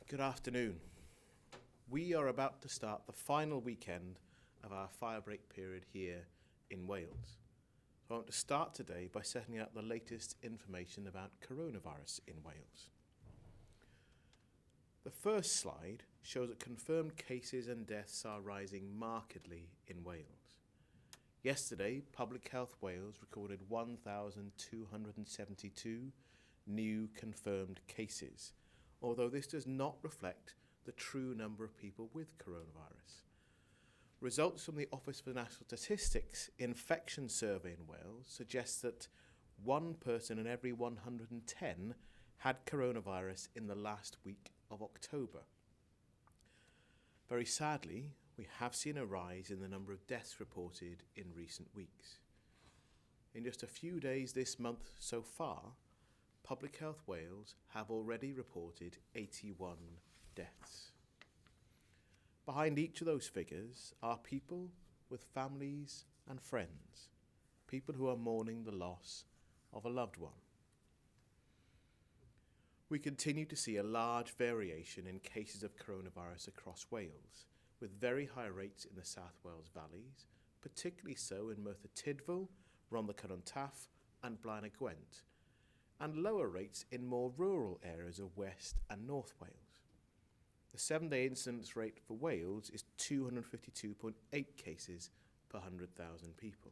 Good afternoon. We are about to start the final weekend of our firebreak period here in Wales. So I want to start today by setting out the latest information about coronavirus in Wales. The first slide shows that confirmed cases and deaths are rising markedly in Wales. Yesterday, Public Health Wales recorded 1,272 new confirmed cases, although this does not reflect the true number of people with coronavirus. Results from the Office for National Statistics infection survey in Wales suggest that one person in every 110 had coronavirus in the last week of October. Very sadly, we have seen a rise in the number of deaths reported in recent weeks. In just a few days this month so far, Public Health Wales have already reported 81 deaths. Behind each of those figures are people with families and friends, people who are mourning the loss of a loved one. We continue to see a large variation in cases of coronavirus across Wales, with very high rates in the South Wales valleys, particularly so in Merthyr Tydfil, Rhondda Cynon and Blaen y Gwent, and lower rates in more rural areas of West and North Wales. The 7-day incidence rate for Wales is 252.8 cases per 100,000 people.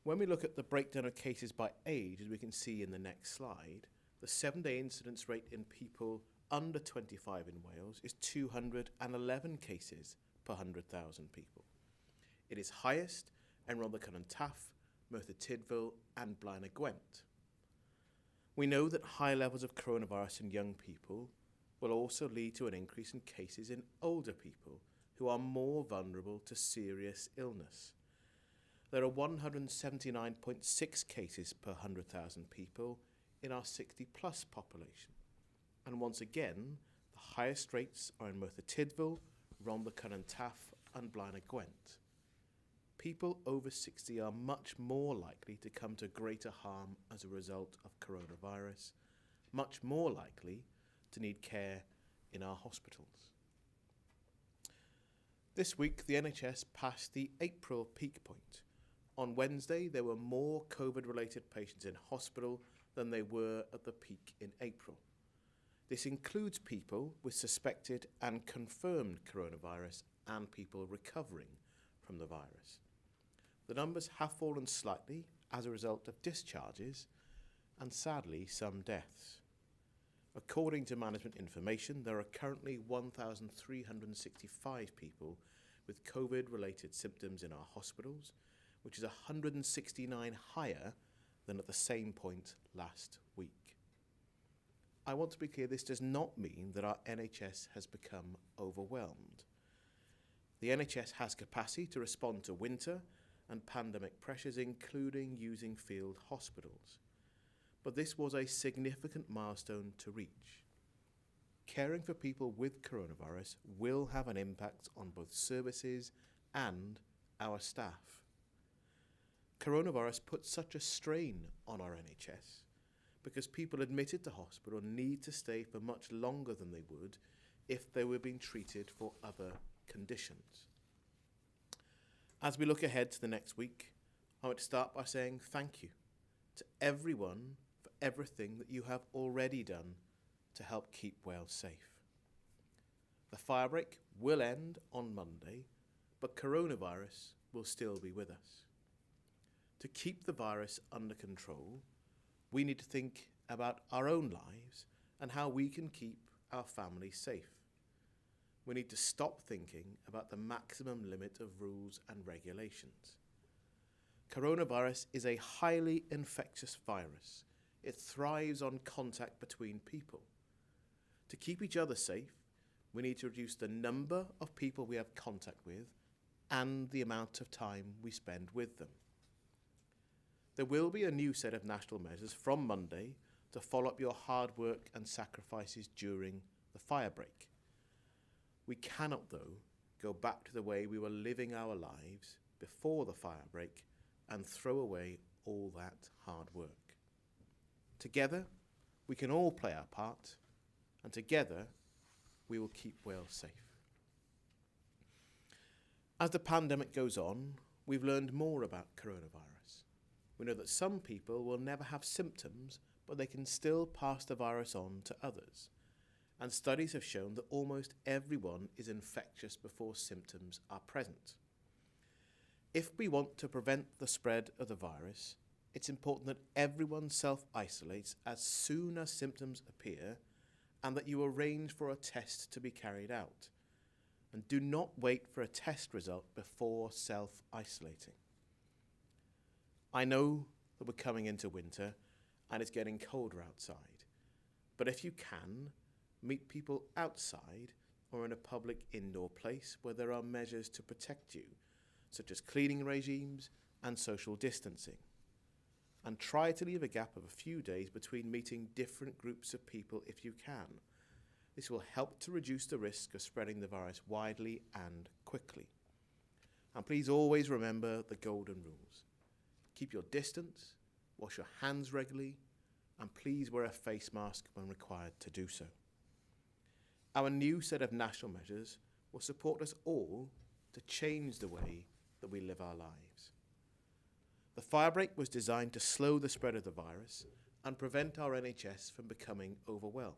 When we look at the breakdown of cases by age, as we can see in the next slide, the 7-day incidence rate in people under 25 in Wales is 211 cases per 100,000 people. It is highest in Rhondda Cynon, Merthyr Tydfil and Blaen y Gwent. We know that high levels of coronavirus in young people will also lead to an increase in cases in older people who are more vulnerable to serious illness. There are 179.6 cases per 100,000 people in our 60-plus population. And once again, the highest rates are in Merthyr Tydfil, Rhondda Cynon and Blaen y Gwent. People over 60 are much more likely to come to greater harm as a result of coronavirus, much more likely to need care in our hospitals. This week, the NHS passed the April peak point. On Wednesday, there were more COVID-related patients in hospital than they were at the peak in April. This includes people with suspected and confirmed coronavirus and people recovering from the virus. The numbers have fallen slightly as a result of discharges and, sadly, some deaths. According to management information, there are currently 1,365 people with COVID-related symptoms in our hospitals, which is 169 higher than at the same point last week. I want to be clear, this does not mean that our NHS has become overwhelmed. The NHS has capacity to respond to winter and pandemic pressures, including using field hospitals. But this was a significant milestone to reach. Caring for people with coronavirus will have an impact on both services and our staff. Coronavirus puts such a strain on our NHS because people admitted to hospital need to stay for much longer than they would if they were being treated for other conditions. As we look ahead to the next week, I want to start by saying thank you to everyone for everything that you have already done to help keep Wales safe. The firebreak will end on Monday, but coronavirus will still be with us. To keep the virus under control, we need to think about our own lives and how we can keep our families safe. We need to stop thinking about the maximum limit of rules and regulations. Coronavirus is a highly infectious virus. It thrives on contact between people. To keep each other safe, we need to reduce the number of people we have contact with and the amount of time we spend with them. There will be a new set of national measures from Monday to follow up your hard work and sacrifices during the firebreak. We cannot, though, go back to the way we were living our lives before the firebreak and throw away all that hard work. Together, we can all play our part and together we will keep Wales safe. As the pandemic goes on, we've learned more about coronavirus. We know that some people will never have symptoms, but they can still pass the virus on to others. And studies have shown that almost everyone is infectious before symptoms are present. If we want to prevent the spread of the virus, it's important that everyone self-isolates as soon as symptoms appear and that you arrange for a test to be carried out. And do not wait for a test result before self-isolating. I know that we're coming into winter and it's getting colder outside, but if you can, meet people outside or in a public indoor place where there are measures to protect you, such as cleaning regimes and social distancing. And try to leave a gap of a few days between meeting different groups of people if you can. This will help to reduce the risk of spreading the virus widely and quickly. And please always remember the golden rules. Keep your distance, wash your hands regularly, and please wear a face mask when required to do so. Our new set of national measures will support us all to change the way that we live our lives. The firebreak was designed to slow the spread of the virus and prevent our NHS from becoming overwhelmed.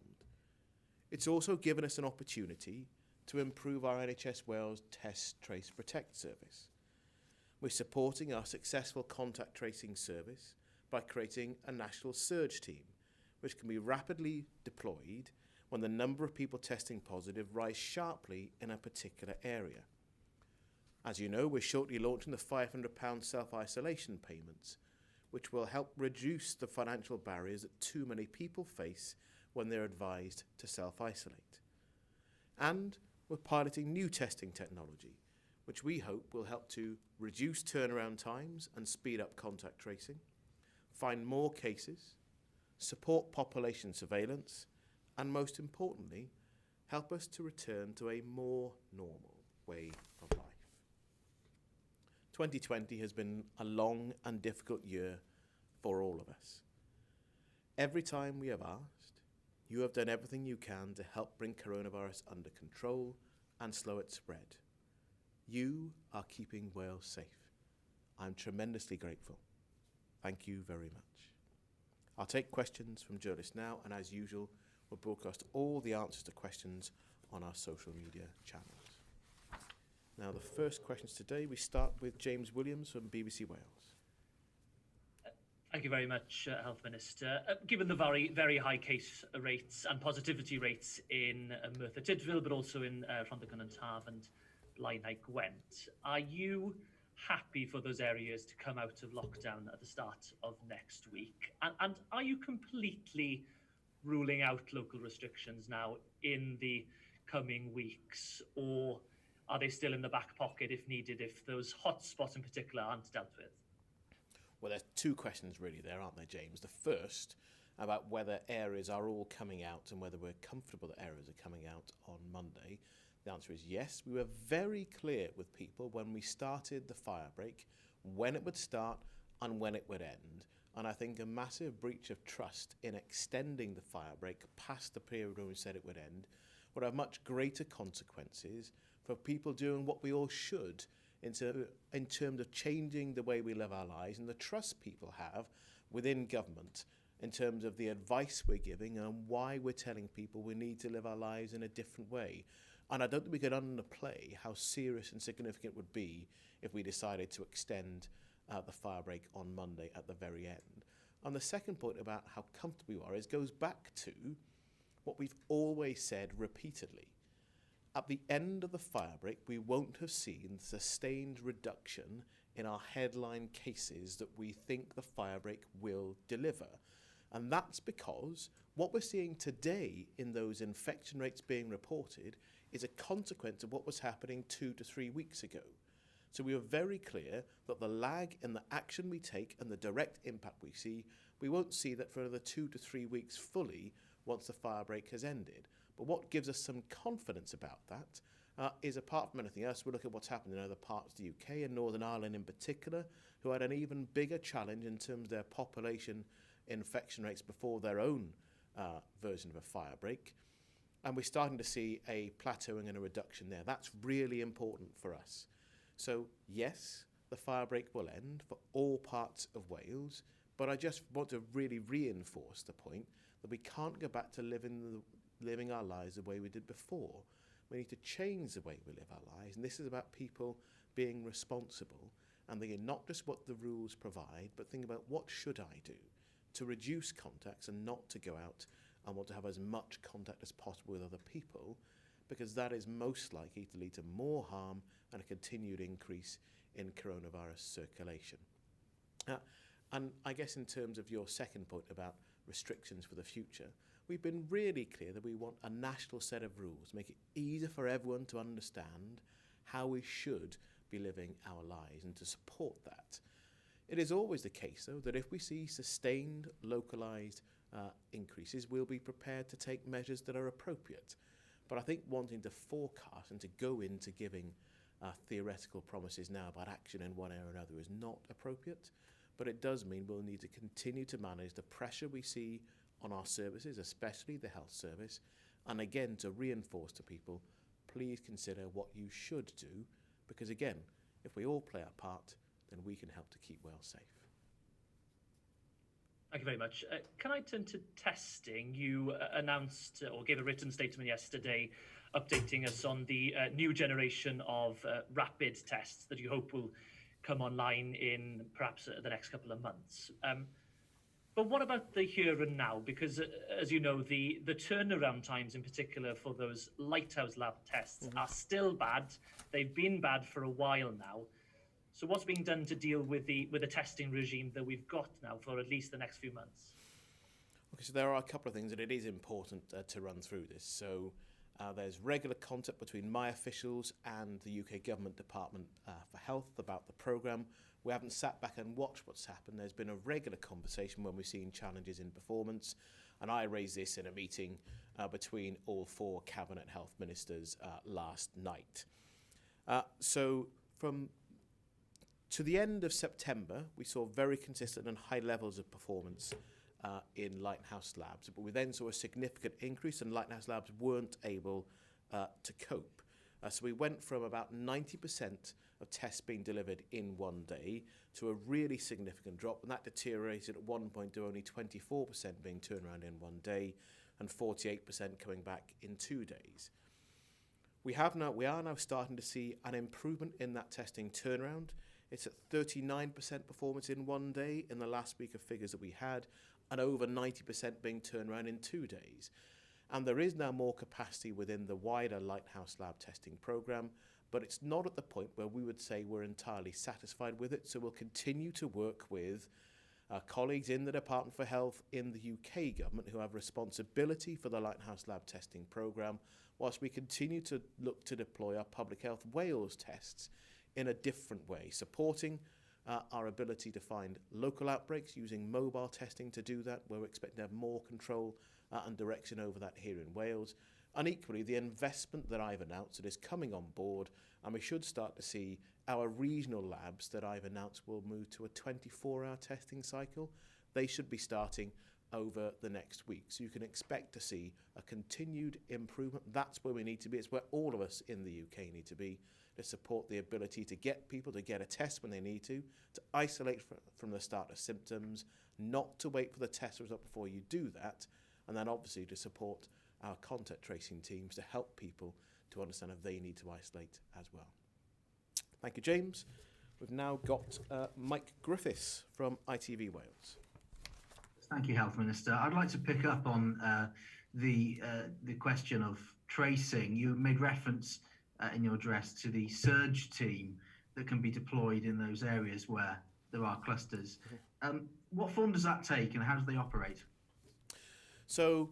It's also given us an opportunity to improve our NHS Wales Test, Trace, Protect service. We're supporting our successful contact tracing service by creating a national surge team, which can be rapidly deployed when the number of people testing positive rise sharply in a particular area. As you know, we're shortly launching the £500 self-isolation payments, which will help reduce the financial barriers that too many people face when they're advised to self-isolate. And we're piloting new testing technology, which we hope will help to reduce turnaround times and speed up contact tracing, find more cases, support population surveillance, and most importantly, help us to return to a more normal way of life. 2020 has been a long and difficult year for all of us. Every time we have asked, you have done everything you can to help bring coronavirus under control and slow its spread. You are keeping Wales safe. I'm tremendously grateful. Thank you very much. I'll take questions from journalists now, and as usual, we'll broadcast all the answers to questions on our social media channels. Now, the first questions today, we start with James Williams from BBC Wales. Thank you very much, Health Minister. Given the very, very high case rates and positivity rates in Merthyr Tydfil, but also in Rhondda and Taf and Blaenau Gwent, are you happy for those areas to come out of lockdown at the start of next week? And are you completely ruling out local restrictions now in the coming weeks, or are they still in the back pocket if needed, if those hotspots in particular aren't dealt with? Well, there's two questions really there, aren't there, James? The first about whether areas are all coming out and whether we're comfortable that areas are coming out on Monday. The answer is yes. We were very clear with people when we started the firebreak, when it would start and when it would end. And I think a massive breach of trust in extending the firebreak past the period when we said it would end would have much greater consequences for people doing what we all should in terms of changing the way we live our lives and the trust people have within government in terms of the advice we're giving and why we're telling people we need to live our lives in a different way. And I don't think we could underplay how serious and significant it would be if we decided to extend the firebreak on Monday at the very end. And the second point about how comfortable we are goes back to what we've always said repeatedly. At the end of the firebreak, we won't have seen the sustained reduction in our headline cases that we think the firebreak will deliver. And that's because what we're seeing today in those infection rates being reported is a consequence of what was happening 2 to 3 weeks ago. So we were very clear that the lag in the action we take and the direct impact we see, we won't see that for another 2 to 3 weeks fully once the firebreak has ended. But what gives us some confidence about that is, apart from anything else, we look at what's happened in other parts of the UK and Northern Ireland in particular, who had an even bigger challenge in terms of their population infection rates before their own version of a firebreak. And we're starting to see a plateauing and a reduction there. That's really important for us. So yes, the firebreak will end for all parts of Wales, but I just want to really reinforce the point that we can't go back to living our lives the way we did before. We need to change the way we live our lives, and this is about people being responsible and thinking not just what the rules provide, but think about what should I do to reduce contacts and not to go out and want to have as much contact as possible with other people, because that is most likely to lead to more harm and a continued increase in coronavirus circulation. And I guess in terms of your second point about restrictions for the future, we've been really clear that we want a national set of rules, make it easier for everyone to understand how we should be living our lives and to support that. It is always the case, though, that if we see sustained, localised increases, we'll be prepared to take measures that are appropriate. But I think wanting to forecast and to go into giving theoretical promises now about action in one area or another is not appropriate. But it does mean we'll need to continue to manage the pressure we see on our services, especially the health service, and again to reinforce to people, please consider what you should do, because again, if we all play our part, then we can help to keep Wales safe. Thank you very much. Can I turn to testing? You announced or gave a written statement yesterday updating us on the new generation of rapid tests that you hope will come online in perhaps the next couple of months. But what about the here and now? Because as you know, the turnaround times in particular for those lighthouse lab tests are still bad. They've been bad for a while now. So what's being done to deal with the testing regime that we've got now for at least the next few months? Okay, so there are a couple of things that it is important to run through this. So there's regular contact between my officials and the UK Government Department for Health about the programme. We haven't sat back and watched what's happened. There's been a regular conversation when we've seen challenges in performance, and I raised this in a meeting between all 4 Cabinet Health Ministers last night. To the end of September, we saw very consistent and high levels of performance in Lighthouse Labs, but we then saw a significant increase and Lighthouse Labs weren't able to cope. So we went from about 90% of tests being delivered in one day to a really significant drop, and that deteriorated at one point to only 24% being turned around in one day and 48% coming back in 2 days. We are now starting to see an improvement in that testing turnaround. It's at 39% performance in one day in the last week of figures that we had, and over 90% being turned around in 2 days. And there is now more capacity within the wider Lighthouse Lab testing programme, but it's not at the point where we would say we're entirely satisfied with it. So we'll continue to work with colleagues in the Department for Health in the UK government who have responsibility for the Lighthouse Lab testing programme, whilst we continue to look to deploy our Public Health Wales tests in a different way, supporting our ability to find local outbreaks using mobile testing to do that, where we're expecting to have more control and direction over that here in Wales. And equally, the investment that I've announced that is coming on board, and we should start to see our regional labs that I've announced will move to a 24-hour testing cycle. They should be starting over the next week. So you can expect to see a continued improvement. That's where we need to be. It's where all of us in the UK need to be, to support the ability to get people to get a test when they need to isolate from the start of symptoms, not to wait for the test result before you do that, and then obviously to support our contact tracing teams to help people to understand if they need to isolate as well. Thank you, James. We've now got Mike Griffiths from ITV Wales. Thank you, Health Minister. I'd like to pick up on the question of tracing. You made reference in your address to the surge team that can be deployed in those areas where there are clusters. What form does that take and how do they operate? So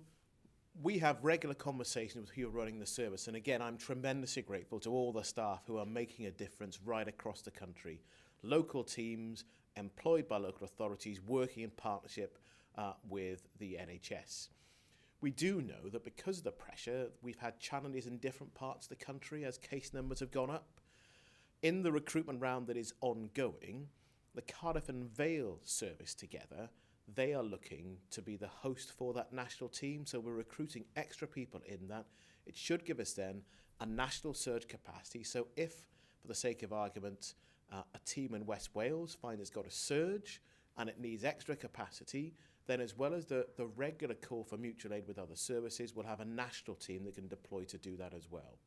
we have regular conversations with who are running the service, and again, I'm tremendously grateful to all the staff who are making a difference right across the country. Local teams employed by local authorities working in partnership with the NHS. We do know that because of the pressure, we've had challenges in different parts of the country as case numbers have gone up. In the recruitment round that is ongoing, the Cardiff and Vale service together, they are looking to be the host for that national team. So we're recruiting extra people in that. It should give us then a national surge capacity. So if, for the sake of argument, a team in West Wales finds it's got a surge and it needs extra capacity, then as well as the regular call for mutual aid with other services, we'll have a national team that can deploy to do that as well.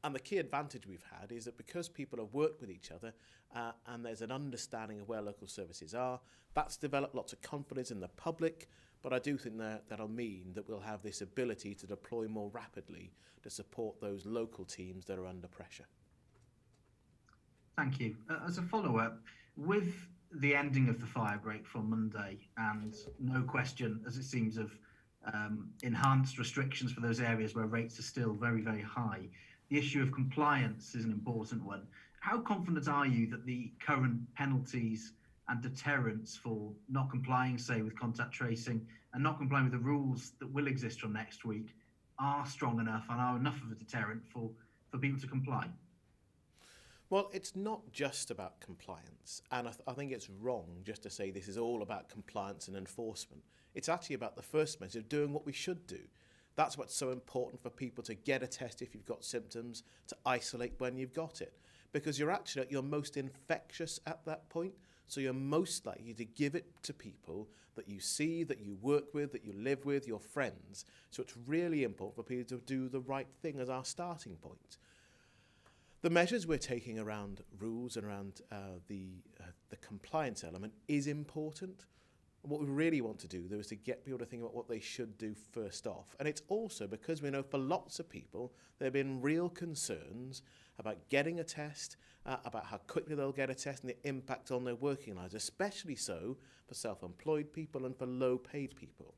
And the key advantage we've had is that because people have worked with each other and there's an understanding of where local services are, that's developed lots of confidence in the public, but I do think that'll mean that we'll have this ability to deploy more rapidly to support those local teams that are under pressure. Thank you. As a follow-up, with the ending of the fire break from Monday and no question, as it seems, of enhanced restrictions for those areas where rates are still very, very high, the issue of compliance is an important one. How confident are you that the current penalties and deterrents for not complying, say, with contact tracing and not complying with the rules that will exist from next week are strong enough and are enough of a deterrent for people to comply? Well, it's not just about compliance, and I think it's wrong just to say this is all about compliance and enforcement. It's actually about the first measure of doing what we should do. That's what's so important for people to get a test if you've got symptoms, to isolate when you've got it, because you're actually at your most infectious at that point, so you're most likely to give it to people that you see, that you work with, that you live with, your friends. So it's really important for people to do the right thing as our starting point. The measures we're taking around rules and around the compliance element is important. What we really want to do, though, is to get people to think about what they should do first off. And it's also because we know for lots of people, there have been real concerns about getting a test, about how quickly they'll get a test and the impact on their working lives, especially so for self-employed people and for low-paid people.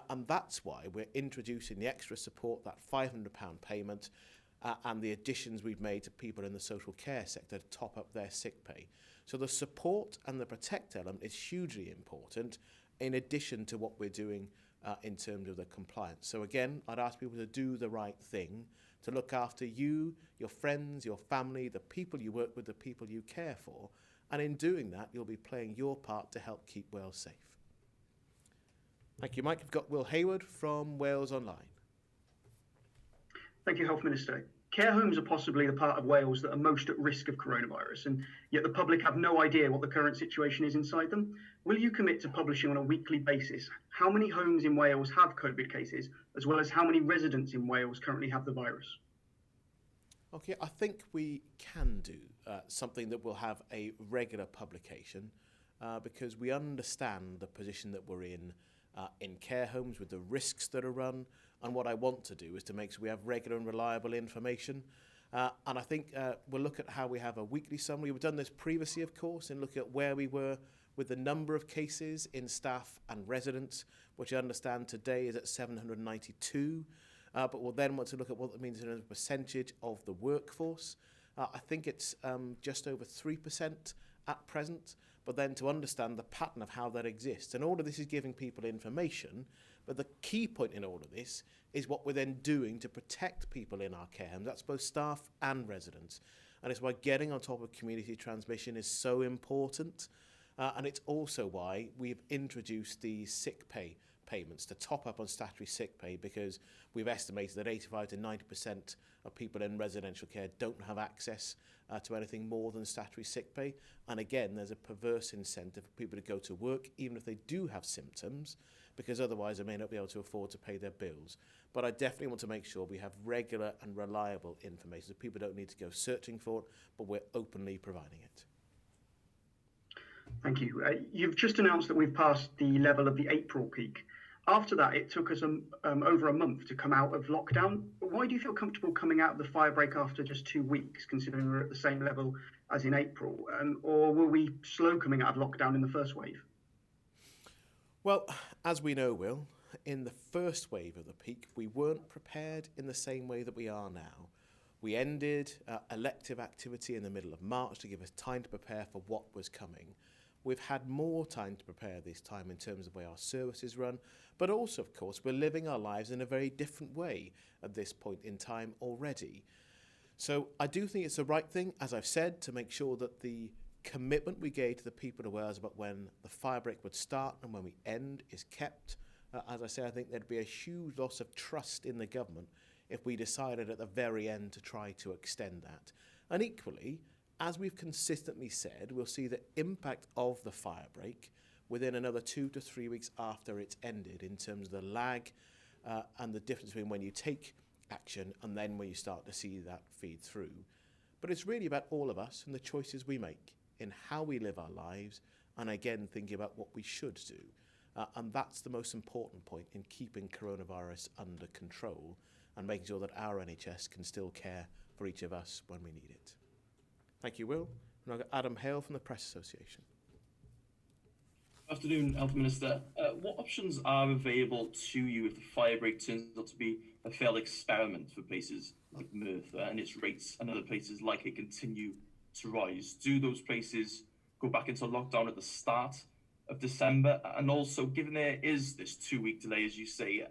And that's why we're introducing the extra support, that £500 payment, and the additions we've made to people in the social care sector to top up their sick pay. So the support and the protect element is hugely important in addition to what we're doing in terms of the compliance. So again, I'd ask people to do the right thing, to look after you, your friends, your family, the people you work with, the people you care for. And in doing that, you'll be playing your part to help keep Wales safe. Thank you, Mike. We've got Will Hayward from Wales Online. Thank you, Health Minister. Care homes are possibly the part of Wales that are most at risk of coronavirus, and yet the public have no idea what the current situation is inside them. Will you commit to publishing on a weekly basis how many homes in Wales have COVID cases, as well as how many residents in Wales currently have the virus? Okay, I think we can do something that will have a regular publication because we understand the position that we're in care homes with the risks that are run. And what I want to do is to make sure we have regular and reliable information. And I think we'll look at how we have a weekly summary. We've done this previously, of course, in looking at where we were with the number of cases in staff and residents, which I understand today is at 792. But we'll then want to look at what that means in a percentage of the workforce. I think it's just over 3% at present, but then to understand the pattern of how that exists. And all of this is giving people information, but the key point in all of this is what we're then doing to protect people in our care homes. That's both staff and residents. And it's why getting on top of community transmission is so important. And it's also why we've introduced the sick pay payments to top up on statutory sick pay, because we've estimated that 85 to 90% of people in residential care don't have access to anything more than statutory sick pay. And again, there's a perverse incentive for people to go to work even if they do have symptoms, because otherwise they may not be able to afford to pay their bills. But I definitely want to make sure we have regular and reliable information so people don't need to go searching for it, but we're openly providing it. Thank you. You've just announced that we've passed the level of the April peak. After that, it took us over a month to come out of lockdown. Why do you feel comfortable coming out of the firebreak after just 2 weeks, considering we're at the same level as in April? Or were we slow coming out of lockdown in the first wave? Well, as we know, Will, in the first wave of the peak, we weren't prepared in the same way that we are now. We ended elective activity in the middle of March to give us time to prepare for what was coming. We've had more time to prepare this time in terms of the way our services run, but also, of course, we're living our lives in a very different way at this point in time already. So I do think it's the right thing, as I've said, to make sure that the commitment we gave to the people of Wales about when the firebreak would start and when we end is kept. As I say, I think there'd be a huge loss of trust in the government if we decided at the very end to try to extend that. And equally, as we've consistently said, we'll see the impact of the firebreak within another 2 to 3 weeks after it's ended, in terms of the lag and the difference between when you take action and then when you start to see that feed through. But it's really about all of us and the choices we make in how we live our lives, and again thinking about what we should do. And that's the most important point in keeping coronavirus under control and making sure that our NHS can still care for each of us when we need it. Thank you, Will. And I've got Adam Hale from the Press Association. Good afternoon, Health Minister. What options are available to you if the firebreak turns out to be a failed experiment for places like Merthyr and its rates and other places likely continue to rise? Do those places go back into lockdown at the start of December? And also, given there is this 2-week delay, as you say,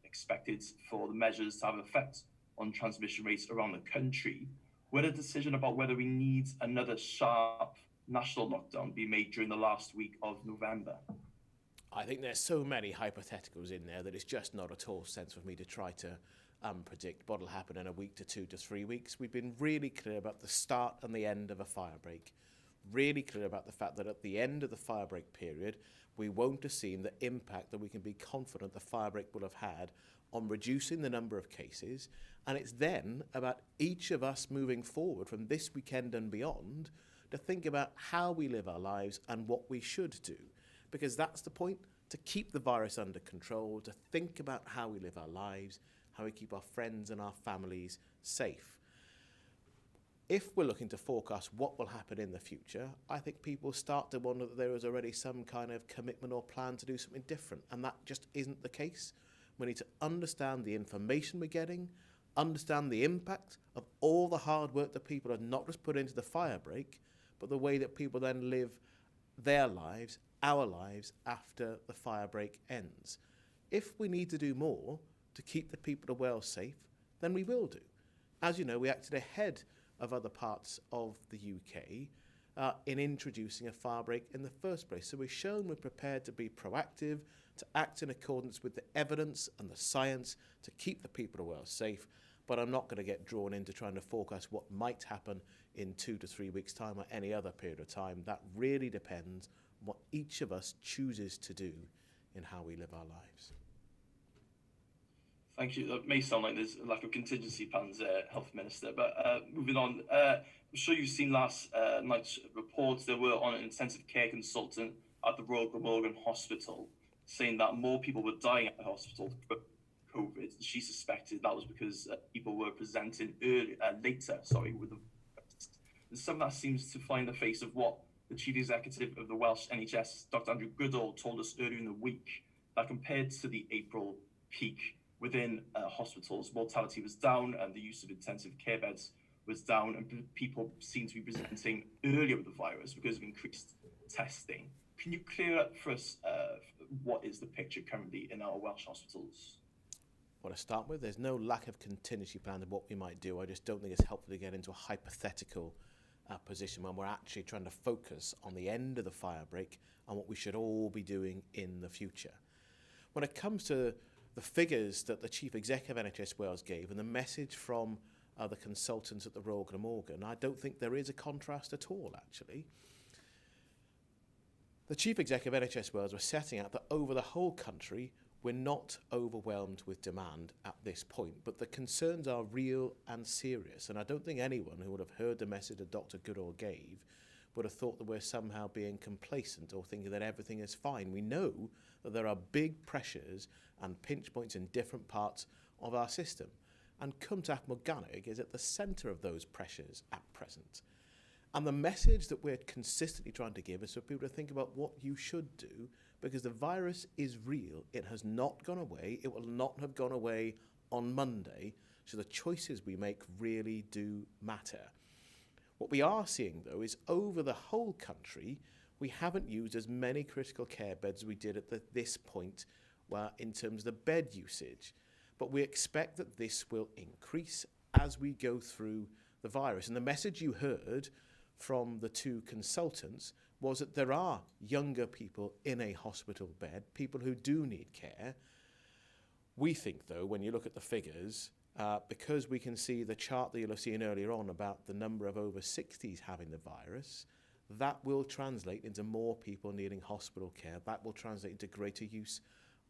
expected for the measures to have an effect on transmission rates around the country, will a decision about whether we need another sharp national lockdown be made during the last week of November? I think there's so many hypotheticals in there that it's just not at all sense for me to try to predict what will happen in a week to 2 to 3 weeks. We've been really clear about the start and the end of a firebreak, really clear about the fact that at the end of the firebreak period, we won't have seen the impact that we can be confident the firebreak will have had on reducing the number of cases. And it's then about each of us moving forward from this weekend and beyond to think about how we live our lives and what we should do. Because that's the point, to keep the virus under control, to think about how we live our lives, how we keep our friends and our families safe. If we're looking to forecast what will happen in the future, I think people start to wonder that there is already some kind of commitment or plan to do something different, and that just isn't the case. We need to understand the information we're getting, understand the impact of all the hard work that people have not just put into the firebreak, but the way that people then live their lives, our lives, after the firebreak ends. If we need to do more to keep the people of Wales safe, then we will do. As you know, we acted ahead of other parts of the UK in introducing a firebreak in the first place. So we've shown we're prepared to be proactive, to act in accordance with the evidence and the science to keep the people of Wales safe. But I'm not going to get drawn into trying to forecast what might happen in 2 to 3 weeks' time or any other period of time. That really depends on what each of us chooses to do in how we live our lives. Thank you. That may sound like there's a lack of contingency plans, Health Minister, but moving on, I'm sure you've seen last night's reports. There were on an intensive care consultant at the Royal Glamorgan Hospital saying that more people were dying at the hospital for COVID. She suspected that was because people were presenting later with the virus. And some of that seems to fly in the face of what the Chief Executive of the Welsh NHS, Dr. Andrew Goodall, told us earlier in the week, that compared to the April peak within hospitals, mortality was down and the use of intensive care beds was down, and people seem to be presenting earlier with the virus because of increased testing. Can you clear up for us what is the picture currently in our Welsh hospitals? Well, to start with, there's no lack of contingency plan of what we might do. I just don't think it's helpful to get into a hypothetical position when we're actually trying to focus on the end of the firebreak and what we should all be doing in the future. When it comes to the figures that the Chief Executive of NHS Wales gave and the message from the consultants at the Royal Glamorgan, I don't think there is a contrast at all, actually. The Chief Executive of NHS Wales was setting out that over the whole country, we're not overwhelmed with demand at this point, but the concerns are real and serious. And I don't think anyone who would have heard the message that Dr. Goodall gave would have thought that we're somehow being complacent or thinking that everything is fine. We know that there are big pressures and pinch points in different parts of our system. And Cwmtach Morgannwg is at the centre of those pressures at present. And the message that we're consistently trying to give is for people to think about what you should do, because the virus is real. It has not gone away. It will not have gone away on Monday. So the choices we make really do matter. What we are seeing, though, is over the whole country, we haven't used as many critical care beds as we did at this point in terms of the bed usage. But we expect that this will increase as we go through the virus. And the message you heard from the two consultants was that there are younger people in a hospital bed, people who do need care. We think, though, when you look at the figures, because we can see the chart that you'll have seen earlier on about the number of over 60s having the virus, that will translate into more people needing hospital care. That will translate into greater use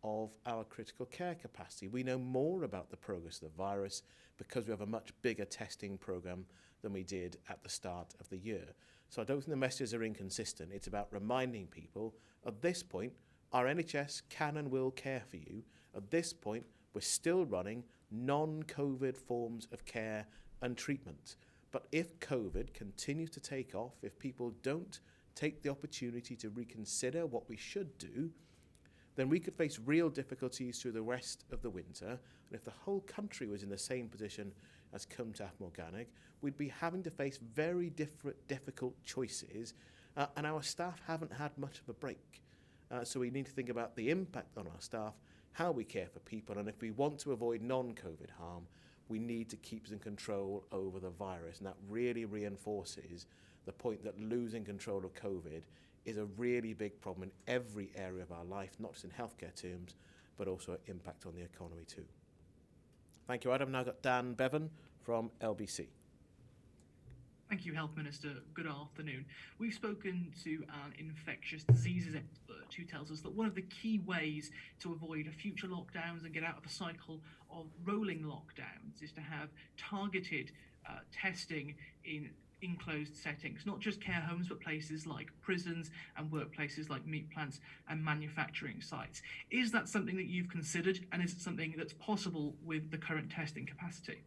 of our critical care capacity. We know more about the progress of the virus because we have a much bigger testing program than we did at the start of the year. So I don't think the messages are inconsistent. It's about reminding people, at this point, our NHS can and will care for you. At this point, we're still running non-COVID forms of care and treatment. But if COVID continues to take off, if people don't take the opportunity to reconsider what we should do, then we could face real difficulties through the rest of the winter. And if the whole country was in the same position as Cymtath Morgannwg, we'd be having to face very difficult choices, and our staff haven't had much of a break. So we need to think about the impact on our staff, how we care for people, and if we want to avoid non-COVID harm, we need to keep some control over the virus. And that really reinforces the point that losing control of COVID is a really big problem in every area of our life, not just in healthcare terms, but also an impact on the economy too. Thank you, Adam. Now I've got Dan Bevan from LBC. Thank you, Health Minister. Good afternoon. We've spoken to an infectious diseases expert who tells us that one of the key ways to avoid future lockdowns and get out of a cycle of rolling lockdowns is to have targeted testing in enclosed settings, not just care homes, but places like prisons and workplaces like meat plants and manufacturing sites. Is that something that you've considered, and is it something that's possible with the current testing capacity?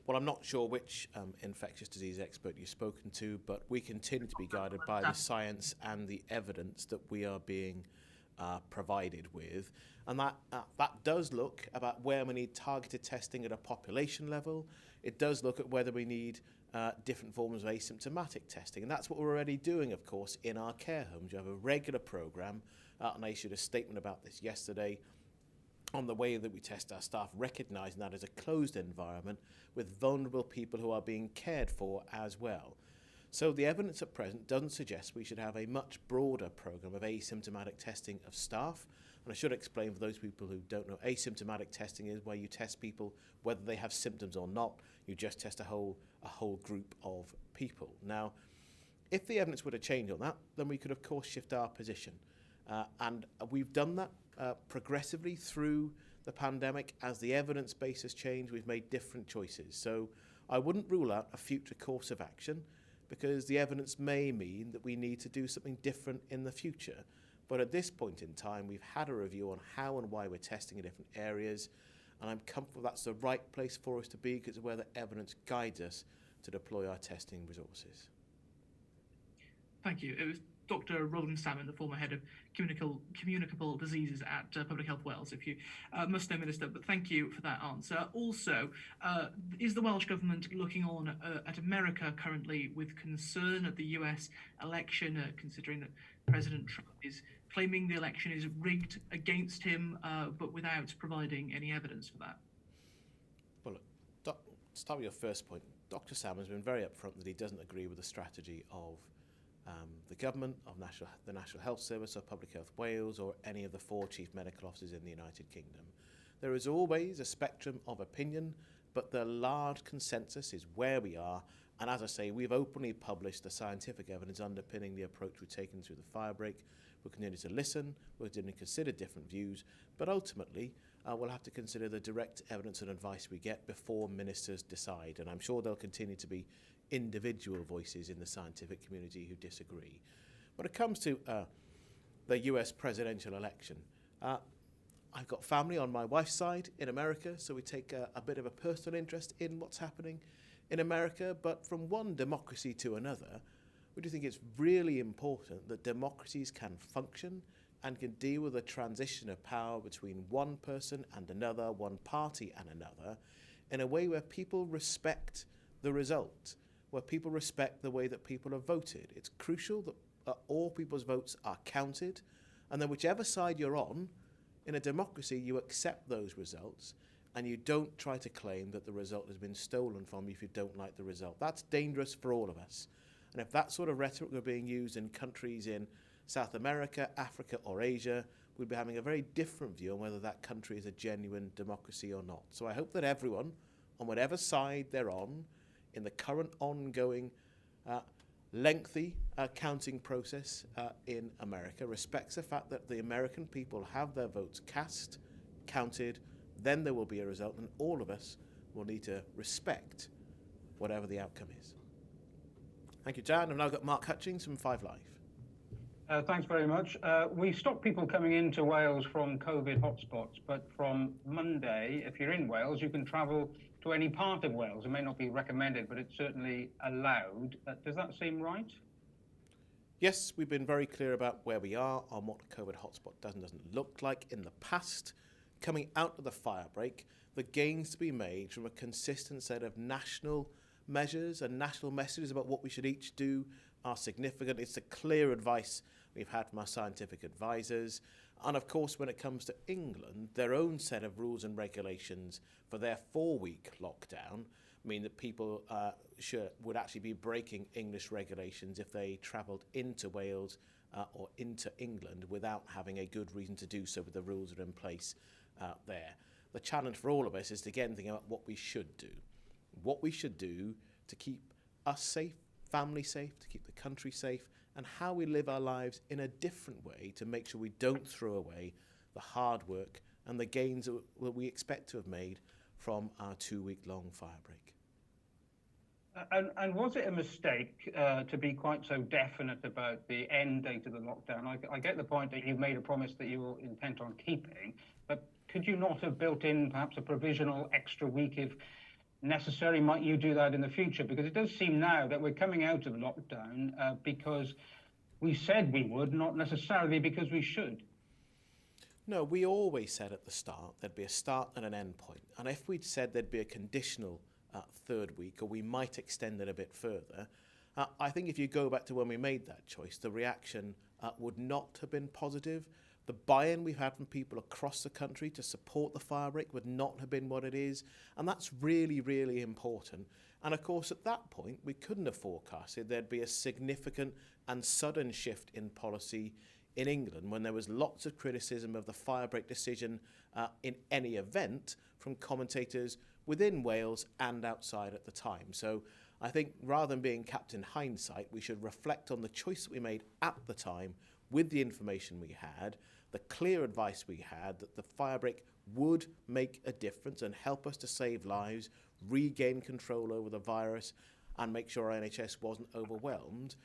Well, I'm not sure which infectious disease expert you've spoken to, but we continue to be guided by the science and the evidence that we are being provided with. And that does look about where we need targeted testing at a population level. It does look at whether we need different forms of asymptomatic testing. And that's what we're already doing, of course, in our care homes. You have a regular programme, and I issued a statement about this yesterday, on the way that we test our staff, recognising that as a closed environment with vulnerable people who are being cared for as well. So the evidence at present doesn't suggest we should have a much broader programme of asymptomatic testing of staff. And I should explain for those people who don't know, asymptomatic testing is where you test people whether they have symptoms or not. You just test a whole group of people. Now, if the evidence were to change on that, then we could, of course, shift our position. And we've done that progressively through the pandemic. As the evidence base has changed, we've made different choices. So I wouldn't rule out a future course of action, because the evidence may mean that we need to do something different in the future. But at this point in time, we've had a review on how and why we're testing in different areas, and I'm comfortable that's the right place for us to be, because it's where the evidence guides us to deploy our testing resources. Thank you. It was Dr. Roland Salmon, the former head of communicable diseases at Public Health Wales, if you must know, Minister, but thank you for that answer. Also, is the Welsh Government looking on at America currently with concern at the US election, considering that President Trump is claiming the election is rigged against him, but without providing any evidence for that? Well, look, start with your first point. Dr. Salmon has been very upfront that he doesn't agree with the strategy of the government, of the National Health Service, of Public Health Wales, or any of the 4 chief medical officers in the United Kingdom. There is always a spectrum of opinion, but the large consensus is where we are. And as I say, we've openly published the scientific evidence underpinning the approach we've taken through the firebreak. We're continuing to listen, we're going to consider different views, but ultimately we'll have to consider the direct evidence and advice we get before ministers decide. And I'm sure there'll continue to be individual voices in the scientific community who disagree. When it comes to the US presidential election, I've got family on my wife's side in America, so we take a bit of a personal interest in what's happening in America. But from one democracy to another, we do think it's really important that democracies can function and can deal with the transition of power between one person and another, one party and another, in a way where people respect the result, where people respect the way that people have voted. It's crucial that all people's votes are counted, and then whichever side you're on, in a democracy, you accept those results, and you don't try to claim that the result has been stolen from you if you don't like the result. That's dangerous for all of us. And if that sort of rhetoric were being used in countries in South America, Africa, or Asia, we'd be having a very different view on whether that country is a genuine democracy or not. So I hope that everyone, on whatever side they're on, in the current ongoing lengthy counting process in America, respects the fact that the American people have their votes cast, counted, then there will be a result, and all of us will need to respect whatever the outcome is. Thank you, Jan. I've now got Mark Hutchings from 5 Live. Thanks very much. We stopped people coming into Wales from COVID hotspots, but from Monday, if you're in Wales, you can travel to any part of Wales. It may not be recommended, but it's certainly allowed. Does that seem right? Yes, we've been very clear about where we are on what a COVID hotspot does and doesn't look like in the past. Coming out of the firebreak, the gains to be made from a consistent set of national measures and national messages about what we should each do are significant. It's the clear advice we've had from our scientific advisors. And of course, when it comes to England, their own set of rules and regulations for their 4-week lockdown mean that people would actually be breaking English regulations if they travelled into Wales or into England without having a good reason to do so with the rules that are in place there. The challenge for all of us is to again think about what we should do. What we should do to keep us safe, family safe, to keep the country safe, and how we live our lives in a different way to make sure we don't throw away the hard work and the gains that we expect to have made from our 2-week-long firebreak. And was it a mistake to be quite so definite about the end date of the lockdown? I get the point that you've made a promise that you will intent on keeping, but could you not have built in perhaps a provisional extra week if necessary? Might you do that in the future? Because it does seem now that we're coming out of lockdown because we said we would, not necessarily because we should. No, we always said at the start there'd be a start and an end point. And if we'd said there'd be a conditional 3rd week, or we might extend it a bit further, I think if you go back to when we made that choice, the reaction would not have been positive. The buy-in we've had from people across the country to support the firebreak would not have been what it is. And that's really, really important. And of course, at that point, we couldn't have forecasted there'd be a significant and sudden shift in policy in England when there was lots of criticism of the firebreak decision in any event from commentators within Wales and outside at the time. So I think rather than being Captain Hindsight, we should reflect on the choice that we made at the time with the information we had, the clear advice we had that the firebreak would make a difference and help us to save lives, regain control over the virus, and make sure our NHS wasn't overwhelmed.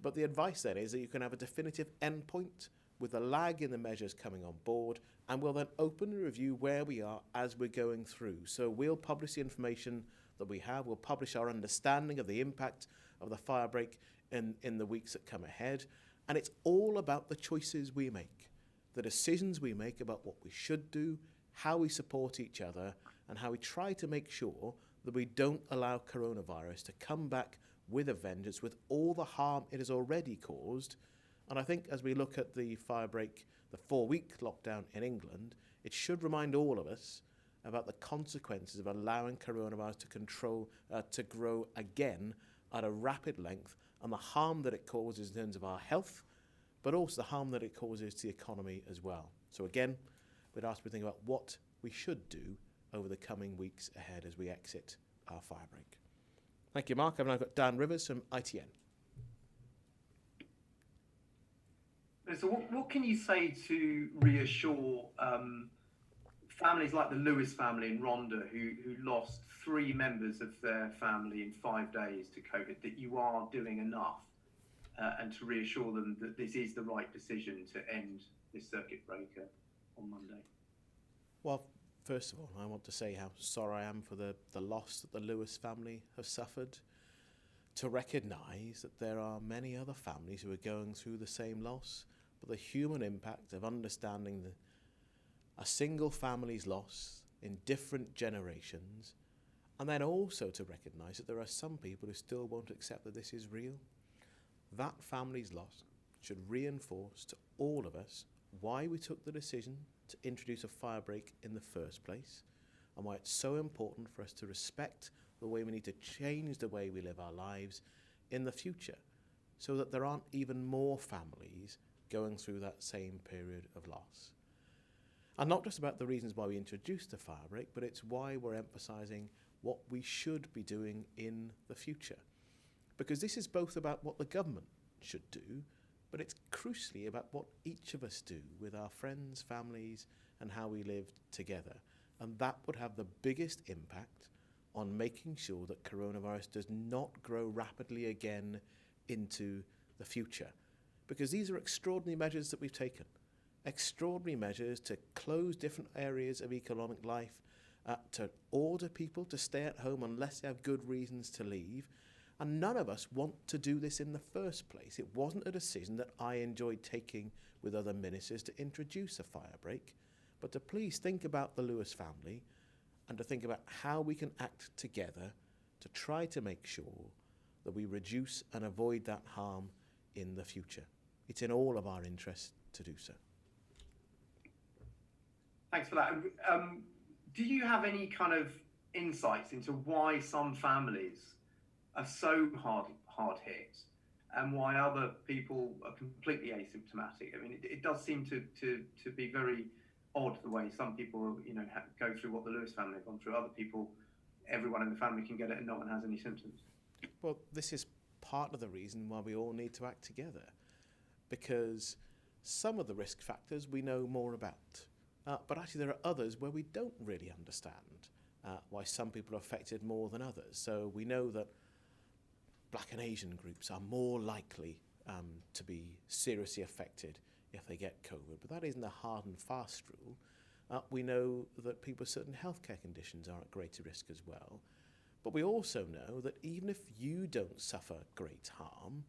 But the advice then is that you can have a definitive endpoint with a lag in the measures coming on board, and we'll then open and review where we are as we're going through. So we'll publish the information that we have, we'll publish our understanding of the impact of the firebreak in the weeks that come ahead, and it's all about the choices we make, the decisions we make about what we should do, how we support each other, and how we try to make sure that we don't allow coronavirus to come back with a vengeance, with all the harm it has already caused. And I think as we look at the firebreak, the 4-week lockdown in England, it should remind all of us about the consequences of allowing coronavirus to grow again at a rapid length, and the harm that it causes in terms of our health, but also the harm that it causes to the economy as well. So again, we'd ask you to think about what we should do over the coming weeks ahead as we exit our firebreak. Thank you, Mark. I've now got Dan Rivers from ITN. So what can you say to reassure families like the Lewis family in Rhondda who lost 3 members of their family in 5 days to COVID, that you are doing enough and to reassure them that this is the right decision to end this circuit breaker on Monday? Well, first of all, I want to say how sorry I am for the loss that the Lewis family have suffered, to recognise that there are many other families who are going through the same loss, but the human impact of understanding a single family's loss in different generations, and then also to recognise that there are some people who still won't accept that this is real. That family's loss should reinforce to all of us why we took the decision to introduce a firebreak in the first place, and why it's so important for us to respect the way we need to change the way we live our lives in the future. so that there aren't even more families going through that same period of loss. And not just about the reasons why we introduced the fire break, but it's why we're emphasising what we should be doing in the future. Because this is both about what the government should do, but it's crucially about what each of us do with our friends, families, and how we live together. And that would have the biggest impact on making sure that coronavirus does not grow rapidly again into the future. Because these are extraordinary measures that we've taken. Extraordinary measures to close different areas of economic life, to order people to stay at home unless they have good reasons to leave. And none of us want to do this in the first place. It wasn't a decision that I enjoyed taking with other ministers to introduce a fire break, but to please think about the Lewis family and to think about how we can act together to try to make sure that we reduce and avoid that harm in the future. It's in all of our interests to do so. Thanks for that. Do you have any kind of insights into why some families are so hard hit and why other people are completely asymptomatic? I mean, it does seem to be very odd the way some people, go through what the Lewis family have gone through. Other people, everyone in the family can get it and no one has any symptoms. Well, this is part of the reason why we all need to act together, because some of the risk factors we know more about. But actually there are others where we don't really understand why some people are affected more than others. So we know that Black and Asian groups are more likely to be seriously affected if they get COVID, but that isn't a hard and fast rule. We know that people with certain healthcare conditions are at greater risk as well. But we also know that even if you don't suffer great harm,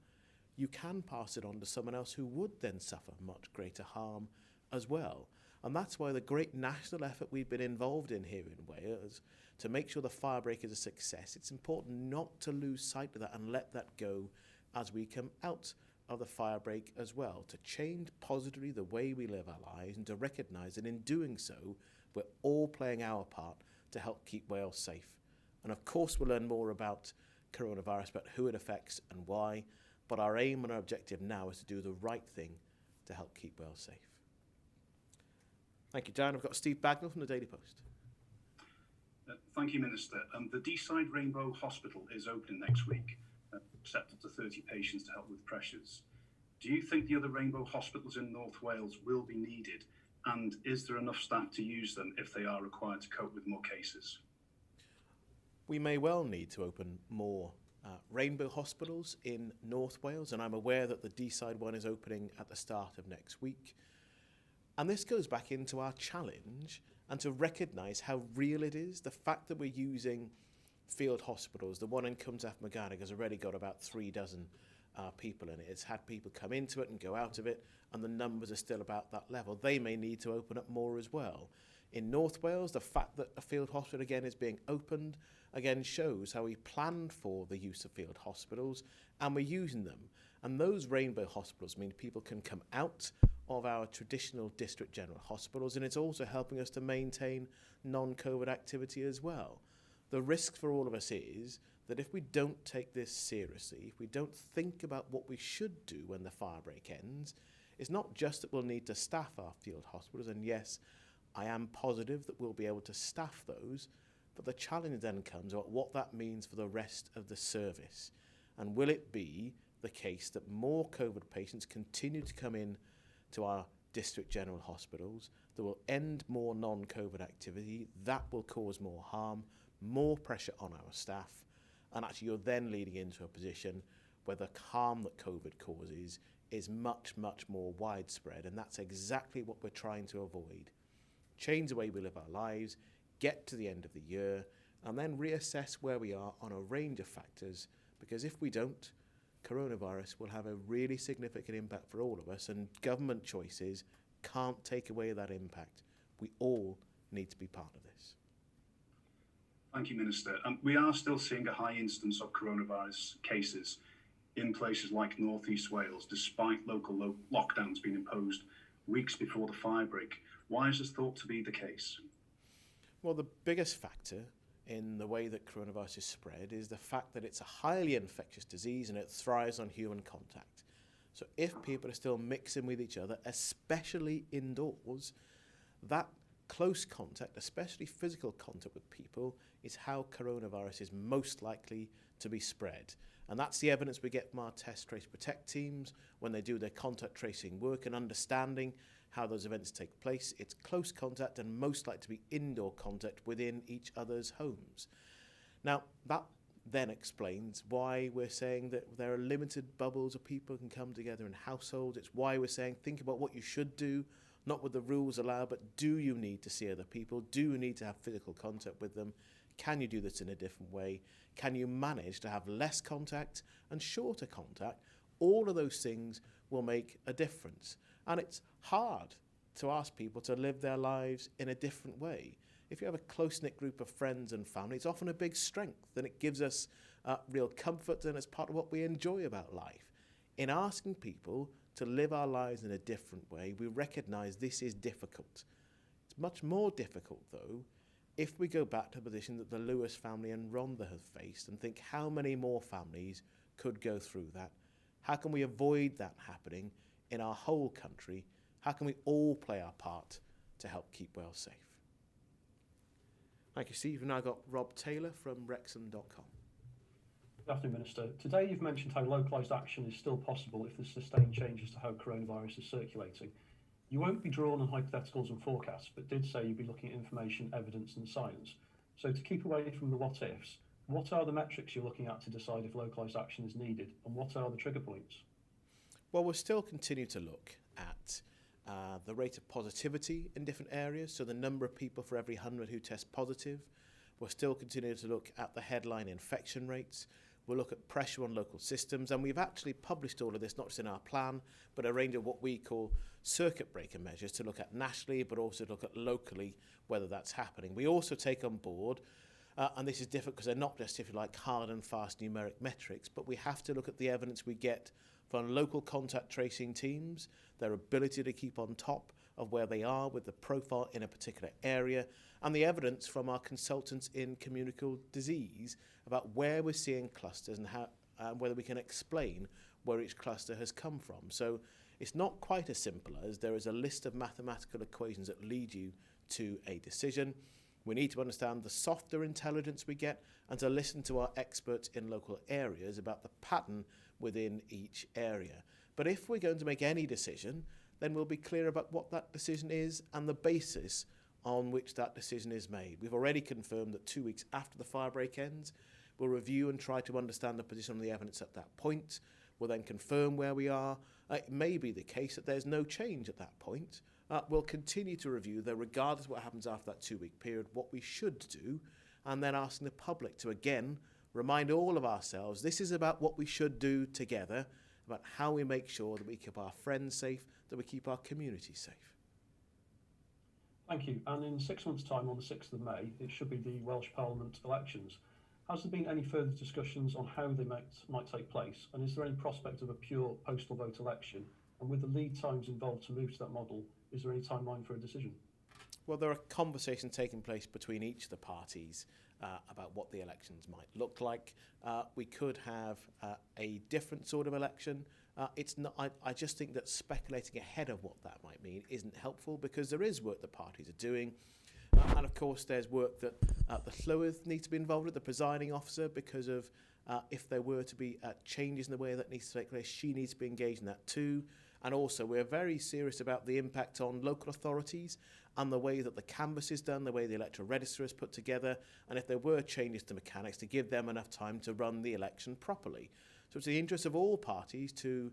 you can pass it on to someone else who would then suffer much greater harm as well. And that's why the great national effort we've been involved in here in Wales to make sure the firebreak is a success, it's important not to lose sight of that and let that go as we come out of the firebreak as well, to change positively the way we live our lives and to recognise that in doing so, we're all playing our part to help keep Wales safe. And of course we'll learn more about coronavirus, about who it affects and why, but our aim and our objective now is to do the right thing to help keep Wales safe. Thank you, Dan. I've got Steve Bagnall from the Daily Post. Thank you, Minister. The Deeside Rainbow Hospital is opening next week, accepted to 30 patients to help with pressures. Do you think the other Rainbow hospitals in North Wales will be needed? And is there enough staff to use them if they are required to cope with more cases? We may well need to open more Rainbow hospitals in North Wales, and I'm aware that the Deeside one is opening at the start of next week. And this goes back into our challenge and to recognise how real it is. The fact that we're using field hospitals, the one in Cwmtaf Meganic has already got about 3 dozen people in it. It's had people come into it and go out of it, and the numbers are still about that level. They may need to open up more as well. In North Wales, the fact that a field hospital again is being opened again shows how we planned for the use of field hospitals and we're using them. And those Rainbow hospitals mean people can come out of our traditional district general hospitals, and it's also helping us to maintain non-COVID activity as well. The risk for all of us is that if we don't take this seriously, if we don't think about what we should do when the firebreak ends, it's not just that we'll need to staff our field hospitals, and yes, I am positive that we'll be able to staff those, but the challenge then comes about what that means for the rest of the service. And will it be the case that more COVID patients continue to come in to our district general hospitals, that will end more non-COVID activity, that will cause more harm, more pressure on our staff, and actually you're then leading into a position where the harm that COVID causes is much, much more widespread, and that's exactly what we're trying to avoid. Change the way we live our lives, get to the end of the year, and then reassess where we are on a range of factors, because if we don't, coronavirus will have a really significant impact for all of us, and government choices can't take away that impact. We all need to be part of this. Thank you, Minister. We are still seeing a high incidence of coronavirus cases in places like North East Wales, despite local lockdowns being imposed weeks before the firebreak. Why is this thought to be the case? Well, the biggest factor in the way that coronavirus is spread is the fact that it's a highly infectious disease and it thrives on human contact. So if people are still mixing with each other, especially indoors, that close contact, especially physical contact with people, is how coronavirus is most likely to be spread. And that's the evidence we get from our test, trace, protect teams when they do their contact tracing work and understanding how those events take place. It's close contact and most likely to be indoor contact within each other's homes. Now, that then explains why we're saying that there are limited bubbles of people who can come together in households. It's why we're saying think about what you should do, not what the rules allow, but do you need to see other people? Do you need to have physical contact with them? Can you do this in a different way? Can you manage to have less contact and shorter contact? All of those things will make a difference. And it's hard to ask people to live their lives in a different way. If you have a close-knit group of friends and family, it's often a big strength, and it gives us real comfort, and it's part of what we enjoy about life. In asking people to live our lives in a different way, we recognise this is difficult. It's much more difficult, though, if we go back to the position that the Lewis family and Rhondda have faced and think how many more families could go through that. How can we avoid that happening in our whole country? How can we all play our part to help keep Wales safe? Thank you, Steve. We've now got Rob Taylor from Wrexham.com. Good afternoon, Minister. Today you've mentioned how localised action is still possible if there's sustained changes to how coronavirus is circulating. You won't be drawn on hypotheticals and forecasts, but did say you'd be looking at information, evidence and science. So to keep away from the what-ifs, what are the metrics you're looking at to decide if localised action is needed, and what are the trigger points? Well, we'll still continue to look at the rate of positivity in different areas, so the number of people for every 100 who test positive. We'll still continue to look at the headline infection rates. We'll look at pressure on local systems, and we've actually published all of this, not just in our plan, but a range of what we call circuit breaker measures to look at nationally, but also to look at locally whether that's happening. We also take on board, and this is different because they're not just, if you like, hard and fast numeric metrics, but we have to look at the evidence we get from local contact tracing teams, their ability to keep on top of where they are with the profile in a particular area, and the evidence from our consultants in communicable disease about where we're seeing clusters and how, whether we can explain where each cluster has come from. So it's not quite as simple as there is a list of mathematical equations that lead you to a decision. We need to understand the softer intelligence we get and to listen to our experts in local areas about the pattern within each area. But if we're going to make any decision, then we'll be clear about what that decision is and the basis on which that decision is made. We've already confirmed that 2 weeks after the firebreak ends, we'll review and try to understand the position on the evidence at that point. We'll then confirm where we are. It may be the case that there's no change at that point. We'll continue to review, though, regardless of what happens after that 2 week period, what we should do, and then asking the public to, again, remind all of ourselves this is about what we should do together, about how we make sure that we keep our friends safe, that we keep our community safe. Thank you. And in 6 months' time, on the 6th of May, it should be the Welsh Parliament elections. Has there been any further discussions on how they might take place? And is there any prospect of a pure postal vote election? And with the lead times involved to move to that model, is there any timeline for a decision? Well, there are conversations taking place between each of the parties about what the elections might look like. We could have a different sort of election. It's not. I just think that speculating ahead of what that might mean isn't helpful because there is work the parties are doing. And of course, there's work that the Llywydd need to be involved with, the presiding officer, because of if there were to be changes in the way that needs to take place, she needs to be engaged in that too. And also, we're very serious about the impact on local authorities and the way that the canvass is done, the way the electoral register is put together, and if there were changes to mechanics, to give them enough time to run the election properly. So it's the interest of all parties to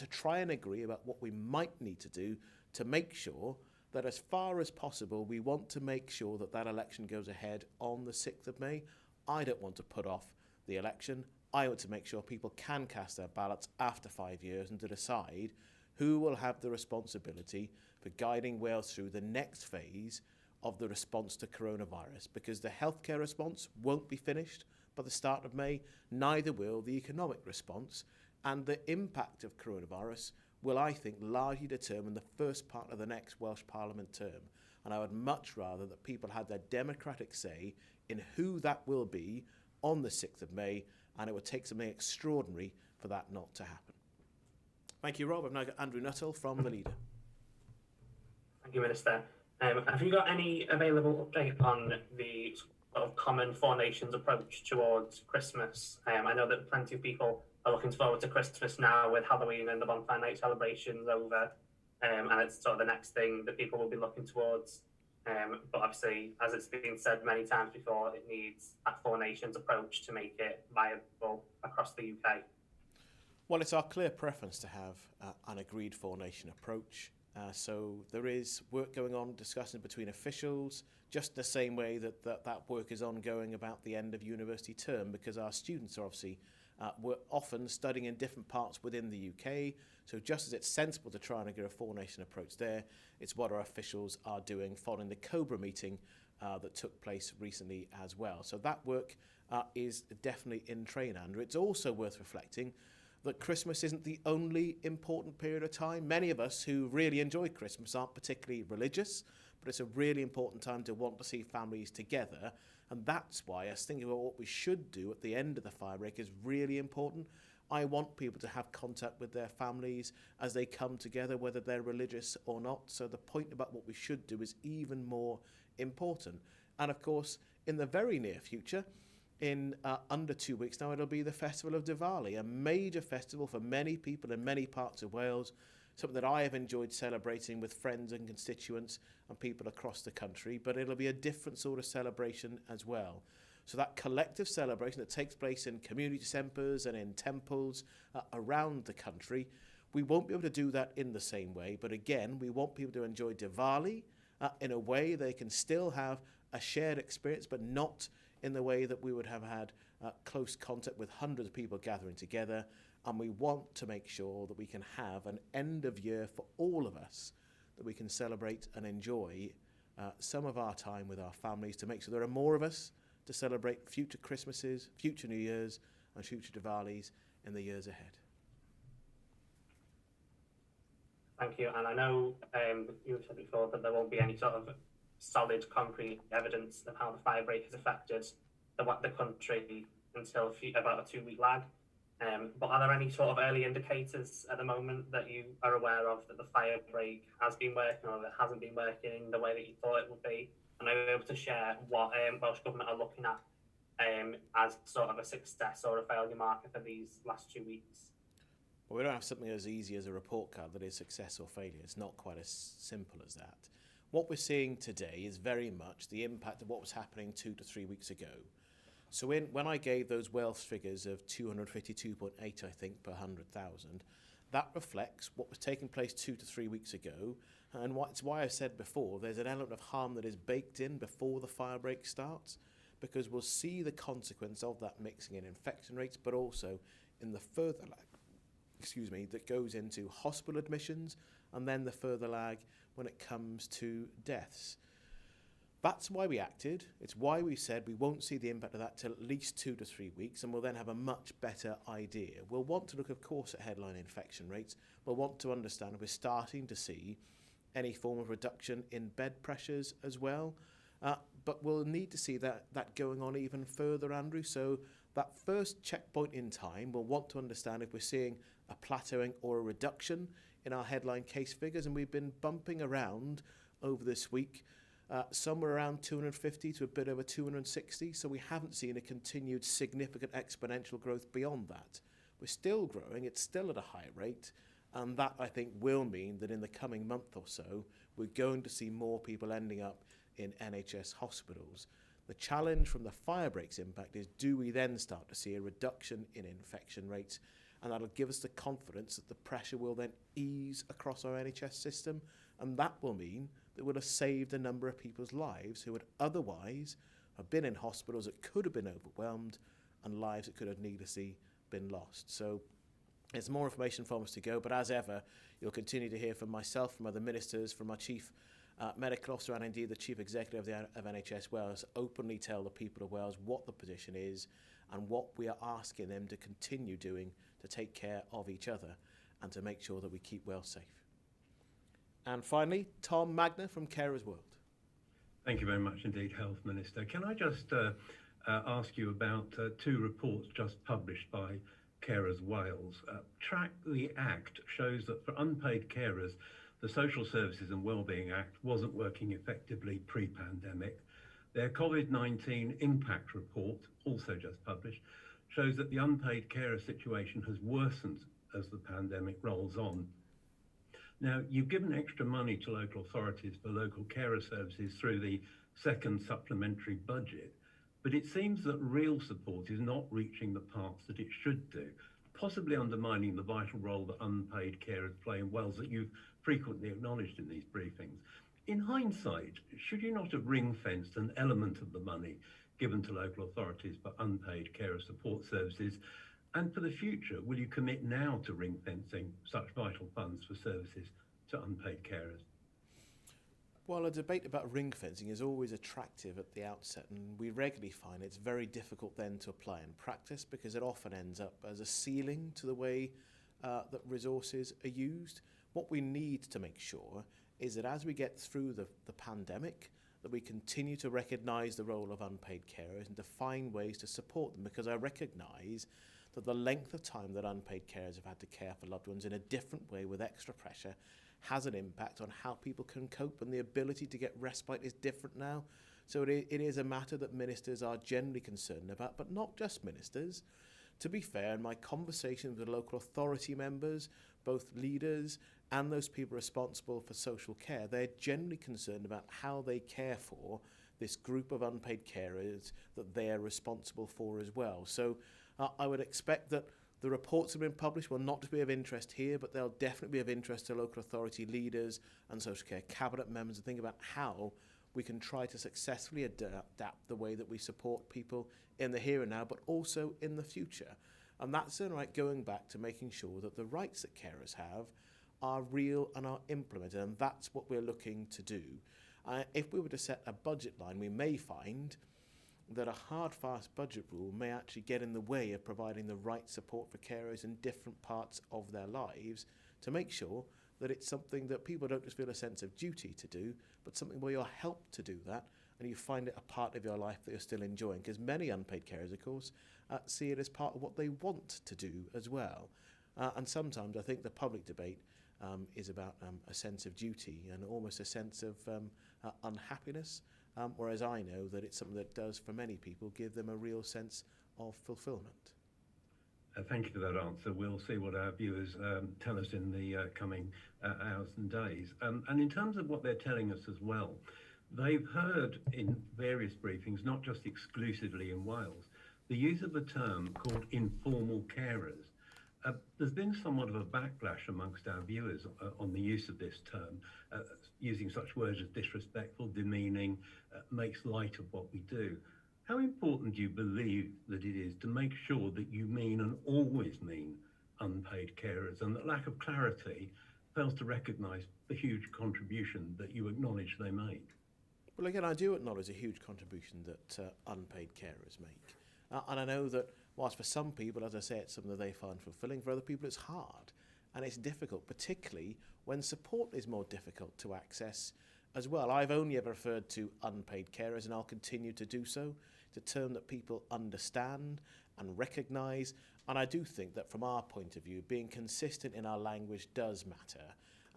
try and agree about what we might need to do to make sure that as far as possible, we want to make sure that that election goes ahead on the 6th of May. I don't want to put off the election. I want to make sure people can cast their ballots after 5 years and to decide who will have the responsibility for guiding Wales through the next phase of the response to coronavirus, because the healthcare response won't be finished by the start of May, neither will the economic response, and the impact of coronavirus will, I think, largely determine the first part of the next Welsh Parliament term. And I would much rather that people had their democratic say in who that will be on the 6th of May, and it would take something extraordinary for that not to happen. Thank you, Rob. I've now got Andrew Nuttall from The Leader. Thank you, Minister. Have you got any available update on the sort of common Four Nations approach towards Christmas? I know that plenty of people are looking forward to Christmas now with Halloween and the Bonfire Night celebrations over, and it's sort of the next thing that people will be looking towards. But obviously, as it's been said many times before, it needs that Four Nations approach to make it viable across the UK. Well, it's our clear preference to have an agreed Four Nation approach. So there is work going on, discussions between officials, just the same way that work is ongoing about the end of university term, because our students are obviously we're often studying in different parts within the UK. So just as it's sensible to try and get a Four Nation approach there, it's what our officials are doing following the COBRA meeting that took place recently as well. So that work is definitely in train, Andrew. It's also worth reflecting that Christmas isn't the only important period of time. Many of us who really enjoy Christmas aren't particularly religious, but it's a really important time to want to see families together. And that's why us thinking about what we should do at the end of the firebreak is really important. I want people to have contact with their families as they come together, whether they're religious or not. So the point about what we should do is even more important. And of course, in the very near future, in under 2 weeks now, it'll be the Festival of Diwali, a major festival for many people in many parts of Wales, something that I have enjoyed celebrating with friends and constituents and people across the country, but it'll be a different sort of celebration as well. So that collective celebration that takes place in community centres and in temples around the country, we won't be able to do that in the same way, but again, we want people to enjoy Diwali in a way they can still have a shared experience, but not in the way that we would have had close contact with hundreds of people gathering together. And we want to make sure that we can have an end of year for all of us, that we can celebrate and enjoy some of our time with our families, to make sure there are more of us to celebrate future Christmases, future New Years and future Diwalis in the years ahead. Thank you. And I know you said before that there won't be any sort of solid, concrete evidence of how the firebreak has affected the country until about a 2-week lag. But are there any sort of early indicators at the moment that you are aware of that the firebreak has been working or that it hasn't been working the way that you thought it would be? And are you able to share what Welsh Government are looking at as sort of a success or a failure marker for these last 2 weeks? Well, we don't have something as easy as a report card that is success or failure. It's not quite as simple as that. What we're seeing today is very much the impact of what was happening 2 to 3 weeks ago. So when I gave those Welsh figures of 252.8, I think, per 100,000, that reflects what was taking place 2 to 3 weeks ago. And it's why I said before, there's an element of harm that is baked in before the firebreak starts, because we'll see the consequence of that mixing in infection rates, but also in the further lag, that goes into hospital admissions, and then the further lag when it comes to deaths. That's why we acted. It's why we said we won't see the impact of that till at least 2 to 3 weeks, and we'll then have a much better idea. We'll want to look, of course, at headline infection rates. We'll want to understand if we're starting to see any form of reduction in bed pressures as well. But we'll need to see that going on even further, Andrew. So that first checkpoint in time, we'll want to understand if we're seeing a plateauing or a reduction in our headline case figures. And we've been bumping around over this week, somewhere around 250 to a bit over 260. So we haven't seen a continued significant exponential growth beyond that. We're still growing. It's still at a high rate. And that, I think, will mean that in the coming month or so, we're going to see more people ending up in NHS hospitals. The challenge from the firebreak's impact is, do we then start to see a reduction in infection rates? And that'll give us the confidence that the pressure will then ease across our NHS system. And that will mean that we'll have saved a number of people's lives who would otherwise have been in hospitals that could have been overwhelmed, and lives that could have needlessly been lost. So there's more information from us to go, but as ever, you'll continue to hear from myself, from other ministers, from our Chief Medical Officer, and indeed the Chief Executive of NHS Wales, openly tell the people of Wales what the position is and what we are asking them to continue doing to take care of each other and to make sure that we keep Wales safe. And finally, Tom Magner from Carers World. Thank you very much indeed, Health Minister. Can I just ask you about two reports just published by Carers Wales? Track the Act shows that for unpaid carers, the Social Services and Wellbeing Act wasn't working effectively pre-pandemic. Their COVID-19 impact report, also just published, shows that the unpaid carer situation has worsened as the pandemic rolls on. Now, you've given extra money to local authorities for local carer services through the second supplementary budget, but it seems that real support is not reaching the parts that it should do, possibly undermining the vital role that unpaid carers play in Wales that you've frequently acknowledged in these briefings. In hindsight, should you not have ring-fenced an element of the money given to local authorities for unpaid carer support services? And for the future, will you commit now to ring-fencing such vital funds for services to unpaid carers? Well, a debate about ring-fencing is always attractive at the outset, and we regularly find it's very difficult then to apply in practice because it often ends up as a ceiling to the way that resources are used. What we need to make sure is that as we get through the pandemic, that we continue to recognise the role of unpaid carers and to find ways to support them, because I recognise that the length of time that unpaid carers have had to care for loved ones in a different way with extra pressure has an impact on how people can cope, and the ability to get respite is different now. So it is a matter that ministers are generally concerned about, but not just ministers. To be fair, in my conversations with local authority members, both leaders and those people responsible for social care, they're generally concerned about how they care for this group of unpaid carers that they are responsible for as well. So I would expect that the reports that have been published will not just be of interest here, but they'll definitely be of interest to local authority leaders and social care cabinet members to think about how we can try to successfully adapt the way that we support people in the here and now, but also in the future. And that's right, going back to making sure that the rights that carers have are real and are implemented, and that's what we're looking to do. If we were to set a budget line, we may find that a hard, fast budget rule may actually get in the way of providing the right support for carers in different parts of their lives to make sure that it's something that people don't just feel a sense of duty to do, but something where you're helped to do that and you find it a part of your life that you're still enjoying. Because many unpaid carers, of course, see it as part of what they want to do as well. And sometimes I think the public debate is about a sense of duty and almost a sense of unhappiness, whereas I know that it's something that does, for many people, give them a real sense of fulfilment. Thank you for that answer. We'll see what our viewers tell us in the coming hours and days. And in terms of what they're telling us as well, they've heard in various briefings, not just exclusively in Wales, the use of a term called informal carers. There's been somewhat of a backlash amongst our viewers on the use of this term, using such words as disrespectful, demeaning, makes light of what we do. How important do you believe that it is to make sure that you mean and always mean unpaid carers, and that lack of clarity fails to recognise the huge contribution that you acknowledge they make? Well, again, I do acknowledge a huge contribution that unpaid carers make. And I know that whilst for some people, as I say, it's something that they find fulfilling, for other people it's hard and it's difficult, particularly when support is more difficult to access as well. I've only ever referred to unpaid carers, and I'll continue to do so. It's a term that people understand and recognise, and I do think that from our point of view, being consistent in our language does matter,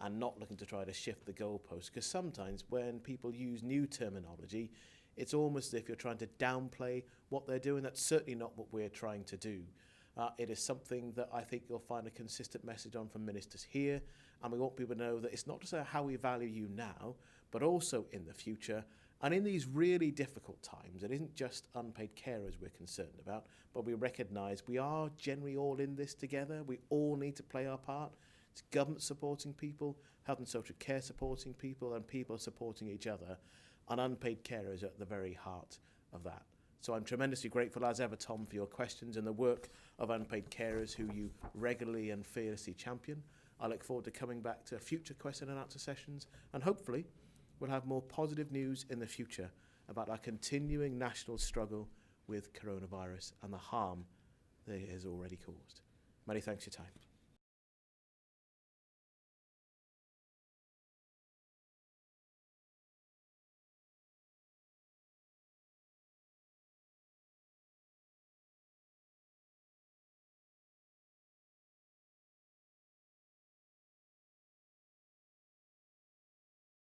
and not looking to try to shift the goalposts, because sometimes when people use new terminology, it's almost as if you're trying to downplay what they're doing. That's certainly not what we're trying to do. It is something that I think you'll find a consistent message on from ministers here, and we want people to know that it's not just how we value you now, but also in the future. And in these really difficult times, it isn't just unpaid carers we're concerned about, but we recognise we are generally all in this together. We all need to play our part. It's government supporting people, health and social care supporting people, and people supporting each other. And unpaid carers are at the very heart of that. So I'm tremendously grateful, as ever, Tom, for your questions and the work of unpaid carers who you regularly and fearlessly champion. I look forward to coming back to future question and answer sessions, and hopefully we'll have more positive news in the future about our continuing national struggle with coronavirus and the harm that it has already caused. Many thanks for your time.